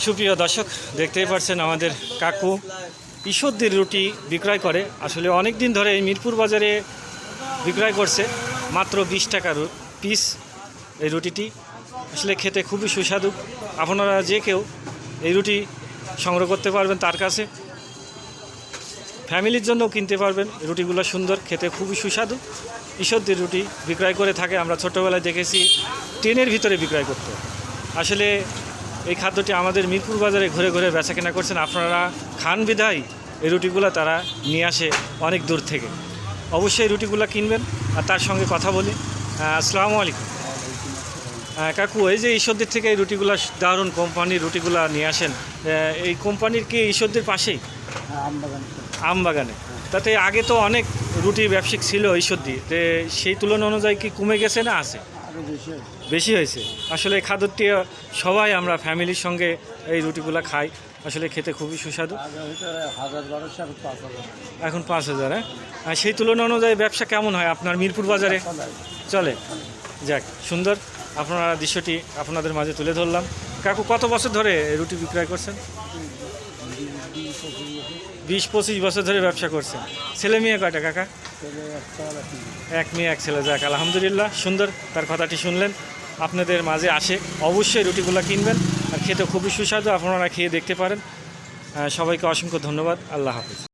সুপ্রিয় দর্শক, দেখতেই পাচ্ছেন আমাদের কাকু ঈশ্বরদীর রুটি বিক্রয় করে। আসলে অনেক দিন ধরে এই মিরপুর বাজারে বিক্রয় করছে মাত্র 20 টাকা পিস এই রুটিটি। আসলে খেতে খুবই সুস্বাদু। আপনারা যে কেউ এই রুটি সংগ্রহ করতে পারবেন তার কাছে, ফ্যামিলির জন্যও কিনতে পারবেন। রুটিগুলো সুন্দর, খেতে খুবই সুস্বাদু। ঈশ্বরদীর রুটি বিক্রয় করে থাকে। আমরা ছোটোবেলায় দেখেছি ট্রেনের ভিতরে বিক্রয় করতে। আসলে এই খাদ্যটি আমাদের মিরপুর বাজারে ঘুরে ঘুরে বেচাকেনা করছেন। আপনারা খান বিধায় এই রুটিগুলো তারা নিয়ে আসে অনেক দূর থেকে। অবশ্যই রুটিগুলো কিনবেন। আর তার সঙ্গে কথা বলি। আসসালামু আলাইকুম কাকু, এই যে ঈশ্বরদীর থেকে এই রুটিগুলো, দারুণ কোম্পানির রুটিগুলো নিয়ে আসেন, এই কোম্পানির কি ঈশ্বরদীর পাশেই? আমবাগানে। তাতে আগে তো অনেক রুটি ব্যবসায়িক ছিল ঈশ্বরদী, সেই তুলনা অনুযায়ী কি কমে গেছে না আছে? বেশি হয়েছে। আসলে এই খাদ্যটি সবাই আমরা ফ্যামিলির সঙ্গে এই রুটিগুলো খাই। আসলে খেতে খুবই সুস্বাদু। এখন 5,000। হ্যাঁ, সেই তুলনা অনুযায়ী ব্যবসা কেমন হয় আপনার মিরপুর বাজারে? চলে। যাক, সুন্দর। আপনারা দৃশ্যটি আপনাদের মাঝে তুলে ধরলাম। কাকু, কত বছর ধরে রুটি বিক্রয় করছেন? 20-25 বছর ধরে ব্যবসা করছেন। ছেলে মেয়ে কয়টা কাকা? এক মেয়ে এক ছেলে। যাক, আলহামদুলিল্লাহ, সুন্দর। তার কথাটি শুনলেন। আপনাদের মাঝে আসে, অবশ্যই রুটিগুলো কিনবেন। আর খেতে খুবই সুস্বাদু, আপনারা খেয়ে দেখতে পারেন। সবাইকে অসংখ্য ধন্যবাদ। আল্লাহ হাফিজ।